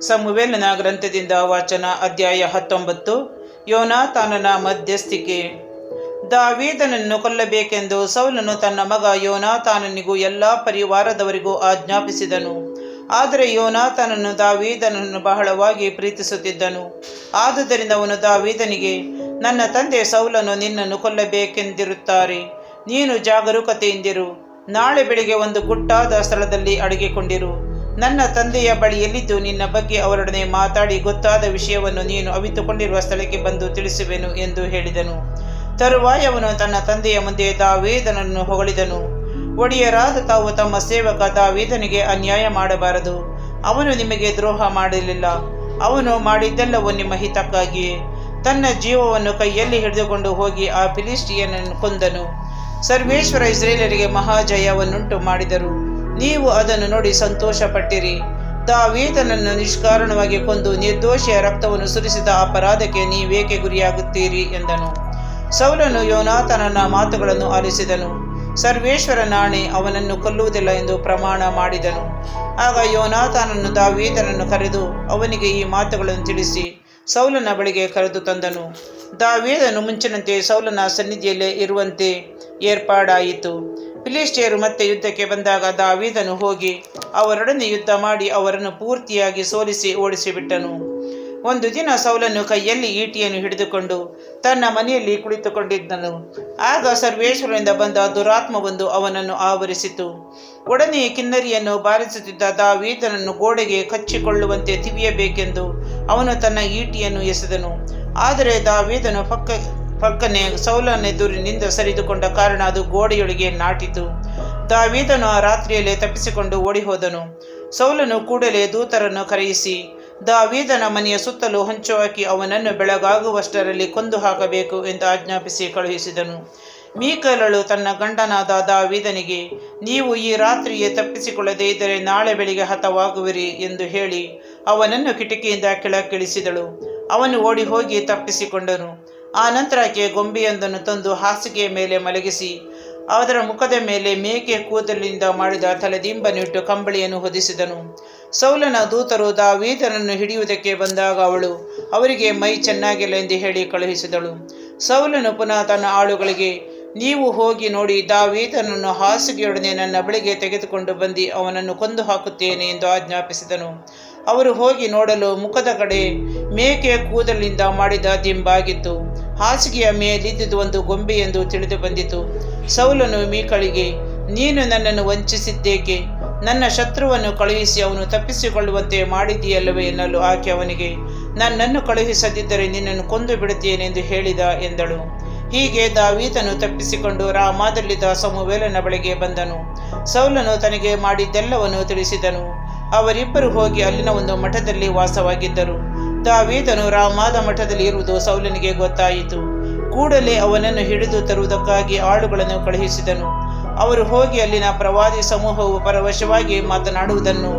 ಸಮುವೇಲನ ಗ್ರಂಥದಿಂದ ವಾಚನ ಅಧ್ಯಾಯ 19. ಯೋನಾತಾನನ ಮಧ್ಯಸ್ಥಿಕೆ. ದಾವೀದನನ್ನು ಕೊಲ್ಲಬೇಕೆಂದು ಸೌಲನು ತನ್ನ ಮಗ ಯೋನಾತಾನನಿಗೂ ಎಲ್ಲ ಪರಿವಾರದವರಿಗೂ ಆಜ್ಞಾಪಿಸಿದನು. ಆದರೆ ಯೋನಾತಾನನು ದಾವೀದನನ್ನು ಬಹಳವಾಗಿ ಪ್ರೀತಿಸುತ್ತಿದ್ದನು. ಆದುದರಿಂದ ಅವನು ದಾವೀದನಿಗೆ, ನನ್ನ ತಂದೆ ಸೌಲನು ನಿನ್ನನ್ನು ಕೊಲ್ಲಬೇಕೆಂದಿರುತ್ತಾರೆ. ನೀನು ಜಾಗರೂಕತೆಯಿಂದಿರು. ನಾಳೆ ಬೆಳಿಗ್ಗೆ ಒಂದು ಗುಟ್ಟಾದ ಸ್ಥಳದಲ್ಲಿ ಅಡಗಿಕೊಂಡಿರು. ನನ್ನ ತಂದೆಯ ಬಳಿಯಲ್ಲಿದ್ದು ನಿನ್ನ ಬಗ್ಗೆ ಅವರೊಡನೆ ಮಾತಾಡಿ ಗೊತ್ತಾದ ವಿಷಯವನ್ನು ನೀನು ಅವಿತುಕೊಂಡಿರುವ ಸ್ಥಳಕ್ಕೆ ಬಂದು ತಿಳಿಸುವೆನು ಎಂದು ಹೇಳಿದನು. ತರುವಾಯ ಅವನು ತನ್ನ ತಂದೆಯ ಮುಂದೆ ದಾವೀದನನ್ನು ಹೊಗಳಿದನು. ಒಡೆಯರಾದ ತಾವು ತಮ್ಮ ಸೇವಕ ದಾವೀದನಿಗೆ ಅನ್ಯಾಯ ಮಾಡಬಾರದು. ಅವನು ನಿಮಗೆ ದ್ರೋಹ ಮಾಡಲಿಲ್ಲ. ಅವನು ಮಾಡಿದ್ದೆಲ್ಲವೂ ನಿಮ್ಮ ಹಿತಕ್ಕಾಗಿಯೇ. ತನ್ನ ಜೀವವನ್ನು ಕೈಯಲ್ಲಿ ಹಿಡಿದುಕೊಂಡು ಹೋಗಿ ಆ ಫಿಲಿಸ್ಟಿಯನನ್ನು ಕೊಂದನು. ಸರ್ವೇಶ್ವರ ಇಸ್ರೇಲರಿಗೆ ಮಹಾಜಯವನ್ನುಂಟು ಮಾಡಿದರು. ನೀವು ಅದನ್ನು ನೋಡಿ ಸಂತೋಷಪಟ್ಟಿರಿ. ದಾವೀದನನ್ನು ನಿಷ್ಕಾರಣವಾಗಿ ಕೊಂದು ನಿರ್ದೋಷಿಯ ರಕ್ತವನ್ನು ಸುರಿಸಿದ ಅಪರಾಧಕ್ಕೆ ನೀವೇಕೆ ಗುರಿಯಾಗುತ್ತೀರಿ ಎಂದನು. ಸೌಲನು ಯೋನಾತಾನನ ಮಾತುಗಳನ್ನು ಆಲಿಸಿದನು. ಸರ್ವೇಶ್ವರ ನಾಣೆ, ಅವನನ್ನು ಕೊಲ್ಲುವುದಿಲ್ಲ ಎಂದು ಪ್ರಮಾಣ ಮಾಡಿದನು. ಆಗ ಯೋನಾತಾನನು ದಾವೀದನನ್ನು ಕರೆದು ಅವನಿಗೆ ಈ ಮಾತುಗಳನ್ನು ತಿಳಿಸಿ ಸೌಲನ ಬಳಿಗೆ ಕರೆದು ತಂದನು. ದಾವೀದನು ಮುಂಚಿನಂತೆ ಸೌಲನ ಸನ್ನಿಧಿಯಲ್ಲೇ ಇರುವಂತೆ ಏರ್ಪಾಡಾಯಿತು. ಫಿಲಿಸ್ಟಿಯರು ಮತ್ತೆ ಯುದ್ಧಕ್ಕೆ ಬಂದಾಗ ದಾವೀದನು ಹೋಗಿ ಅವರೊಡನೆ ಯುದ್ಧ ಮಾಡಿ ಅವರನ್ನು ಪೂರ್ತಿಯಾಗಿ ಸೋಲಿಸಿ ಓಡಿಸಿಬಿಟ್ಟನು. ಒಂದು ದಿನ ಸೌಲನು ಕೈಯಲ್ಲಿ ಈಟಿಯನ್ನು ಹಿಡಿದುಕೊಂಡು ತನ್ನ ಮನೆಯಲ್ಲಿ ಕುಳಿತುಕೊಂಡಿದ್ದನು. ಆಗ ಸರ್ವೇಶ್ವರನಿಂದ ಬಂದ ದುರಾತ್ಮವೊಂದು ಅವನನ್ನು ಆವರಿಸಿತು. ಒಡನೆ ಕಿನ್ನರಿಯನ್ನು ಬಾರಿಸುತ್ತಿದ್ದ ದಾವೀದನನ್ನು ಗೋಡೆಗೆ ಕಚ್ಚಿಕೊಳ್ಳುವಂತೆ ತಿವಿಯಬೇಕೆಂದು ಅವನು ತನ್ನ ಈಟಿಯನ್ನು ಎಸೆದನು. ಆದರೆ ದಾವೀದನು ಪಕ್ಕನೆ ಸೌಲನೆದುರಿನಿಂದ ಸರಿದುಕೊಂಡ ಕಾರಣ ಅದು ಗೋಡೆಯೊಳಗೆ ನಾಟಿತು. ದಾವೀದನು ಆ ರಾತ್ರಿಯಲ್ಲೇ ತಪ್ಪಿಸಿಕೊಂಡು ಓಡಿಹೋದನು. ಸೌಲನು ಕೂಡಲೇ ದೂತರನ್ನು ಕರೆಯಿಸಿ ದಾವೀದನ ಮನೆಯ ಸುತ್ತಲೂ ಹೊಂಚು ಹಾಕಿ ಅವನನ್ನು ಬೆಳಗಾಗುವಷ್ಟರಲ್ಲಿ ಕೊಂದು ಹಾಕಬೇಕು ಎಂದು ಆಜ್ಞಾಪಿಸಿ ಕಳುಹಿಸಿದನು. ಮೀಕಲಳು ತನ್ನ ಗಂಡನಾದ ದಾವೀದನಿಗೆ, ನೀವು ಈ ರಾತ್ರಿಯೇ ತಪ್ಪಿಸಿಕೊಳ್ಳದೇ ಇದ್ದರೆ ನಾಳೆ ಬೆಳಿಗ್ಗೆ ಹತವಾಗುವಿರಿ ಎಂದು ಹೇಳಿ ಅವನನ್ನು ಕಿಟಕಿಯಿಂದ ಕೆಳಗಿಳಿಸಿದಳು. ಅವನು ಓಡಿ ಹೋಗಿ ತಪ್ಪಿಸಿಕೊಂಡನು. ಆ ನಂತರ ಆಕೆ ಗೊಂಬೆಯೊಂದನ್ನು ತಂದು ಹಾಸಿಗೆಯ ಮೇಲೆ ಮಲಗಿಸಿ ಅದರ ಮುಖದ ಮೇಲೆ ಮೇಕೆ ಕೂದಲಿನಿಂದ ಮಾಡಿದ ತಲೆದಿಂಬನ್ನಿಟ್ಟು ಕಂಬಳಿಯನ್ನು ಹೊದಿಸಿದನು. ಸೌಲನ ದೂತರು ದಾವೀದನನ್ನು ಹಿಡಿಯುವುದಕ್ಕೆ ಬಂದಾಗ ಅವಳು ಅವರಿಗೆ ಮೈ ಚೆನ್ನಾಗಿಲ್ಲ ಎಂದು ಹೇಳಿ ಕಳುಹಿಸಿದಳು. ಸೌಲನು ಪುನಃ ತನ್ನ ಆಳುಗಳಿಗೆ, ನೀವು ಹೋಗಿ ನೋಡಿ, ದಾವೀದನನ್ನು ಹಾಸಿಗೆಯೊಡನೆ ನನ್ನ ಬಳಿಗೆ ತೆಗೆದುಕೊಂಡು ಬಂದು ಅವನನ್ನು ಕೊಂದು ಹಾಕುತ್ತೇನೆ ಎಂದು ಆಜ್ಞಾಪಿಸಿದನು. ಅವರು ಹೋಗಿ ನೋಡಲು ಮುಖದ ಕಡೆ ಮೇಕೆಯ ಕೂದಲಿನಿಂದ ಮಾಡಿದ ದಿಂಬಾಗಿತ್ತು. ಹಾಸಿಗೆಯ ಮೇಲಿದ್ದುದು ಒಂದು ಗೊಂಬೆ ಎಂದು ತಿಳಿದು ಬಂದಿತು. ಸೌಲನು ಮೀಕಳಿಗೆ, ನೀನು ನನ್ನನ್ನು ವಂಚಿಸಿದ್ದೇಕೆ? ನನ್ನ ಶತ್ರುವನ್ನು ಕಳುಹಿಸಿ ಅವನು ತಪ್ಪಿಸಿಕೊಳ್ಳುವಂತೆ ಮಾಡಿದೆಯಲ್ಲವೇ ಎನ್ನಲು ಆಕೆ ಅವನಿಗೆ, ನನ್ನನ್ನು ಕಳುಹಿಸದಿದ್ದರೆ ನಿನ್ನನ್ನು ಕೊಂದು ಬಿಡುತ್ತೇನೆ ಎಂದು ಹೇಳಿದ ಎಂದಳು. ಹೀಗೆ ದಾವೀದನು ತಪ್ಪಿಸಿಕೊಂಡು ರಾಮಾದಲ್ಲಿದ್ದ ಸಮುವೇಲನ ಬಳಿಗೆ ಬಂದನು. ಸೌಲನು ತನಗೆ ಮಾಡಿದ್ದೆಲ್ಲವನ್ನು ತಿಳಿಸಿದನು. ಅವರಿಬ್ಬರು ಹೋಗಿ ಅಲ್ಲಿನ ಒಂದು ಮಠದಲ್ಲಿ ವಾಸವಾಗಿದ್ದರು. ದಾವೀದನು ರಾಮಾದ ಮಠದಲ್ಲಿ ಇರುವುದು ಸೌಲನಿಗೆ ಗೊತ್ತಾಯಿತು. ಕೂಡಲೇ ಅವನನ್ನು ಹಿಡಿದು ತರುವುದಕ್ಕಾಗಿ ಆಳುಗಳನ್ನು ಕಳುಹಿಸಿದನು. ಅವರು ಹೋಗಿ ಅಲ್ಲಿನ ಪ್ರವಾದಿ ಸಮೂಹವು ಪರವಶವಾಗಿ ಮಾತನಾಡುವುದನ್ನು,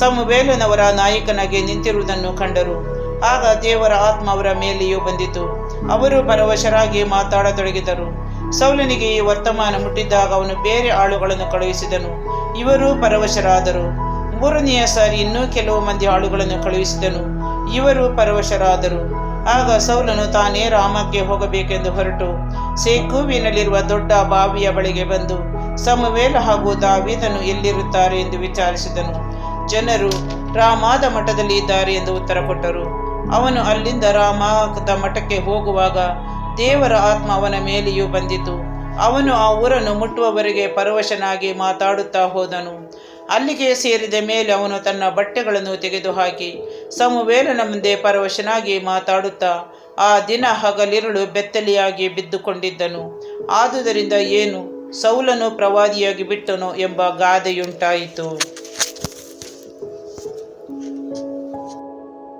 ಸಮುವೇಲನವರ ನಾಯಕನಾಗಿ ನಿಂತಿರುವುದನ್ನು ಕಂಡರು. ಆಗ ದೇವರ ಆತ್ಮ ಅವರ ಮೇಲೆಯೂ ಬಂದಿತು. ಅವರು ಪರವಶರಾಗಿ ಮಾತಾಡತೊಡಗಿದರು. ಸೌಲನಿಗೆ ಈ ವರ್ತಮಾನ ಮುಟ್ಟಿದ್ದಾಗ ಅವನು ಬೇರೆ ಆಳುಗಳನ್ನು ಕಳುಹಿಸಿದನು. ಇವರೂ ಪರವಶರಾದರು. ಮೂರನೆಯ ಸಾರಿ ಇನ್ನೂ ಕೆಲವು ಮಂದಿ ಆಳುಗಳನ್ನು ಕಳುಹಿಸಿದನು. ಇವರು ಪರವಶರಾದರು. ಆಗ ಸೌಲನು ತಾನೇ ರಾಮಕ್ಕೆ ಹೋಗಬೇಕೆಂದು ಹೊರಟು ಸೇಕೂವಿನಲ್ಲಿರುವ ದೊಡ್ಡ ಬಾವಿಯ ಬಳಿಗೆ ಬಂದು ಸಮುವೇಲ ಹಾಗೂ ದಾವೀದನು ಎಲ್ಲಿರುತ್ತಾರೆ ಎಂದು ವಿಚಾರಿಸಿದನು. ಜನರು ರಾಮಾದ ಮಠದಲ್ಲಿ ಇದ್ದಾರೆ ಎಂದು ಉತ್ತರ ಕೊಟ್ಟರು. ಅವನು ಅಲ್ಲಿಂದ ರಾಮಾದ ಮಠಕ್ಕೆ ಹೋಗುವಾಗ ದೇವರ ಆತ್ಮ ಅವನ ಮೇಲೆಯೂ ಬಂದಿತು. ಅವನು ಆ ಊರನ್ನು ಮುಟ್ಟುವವರೆಗೆ ಪರವಶನಾಗಿ ಮಾತಾಡುತ್ತಾ ಹೋದನು. ಅಲ್ಲಿಗೆ ಸೇರಿದ ಮೇಲೆ ಅವನು ತನ್ನ ಬಟ್ಟೆಗಳನ್ನು ತೆಗೆದುಹಾಕಿ ಸಮುವೇಲನ ಮುಂದೆ ಪರವಶನಾಗಿ ಮಾತಾಡುತ್ತಾ ಆ ದಿನ ಹಗಲಿರುಳು ಬೆತ್ತಲೆಯಾಗಿ ಬಿದ್ದುಕೊಂಡಿದ್ದನು. ಆದುದರಿಂದ ಏನು ಸೌಲನು ಪ್ರವಾದಿಯಾಗಿ ಬಿಟ್ಟನು ಎಂಬ ಗಾದೆಯುಂಟಾಯಿತು.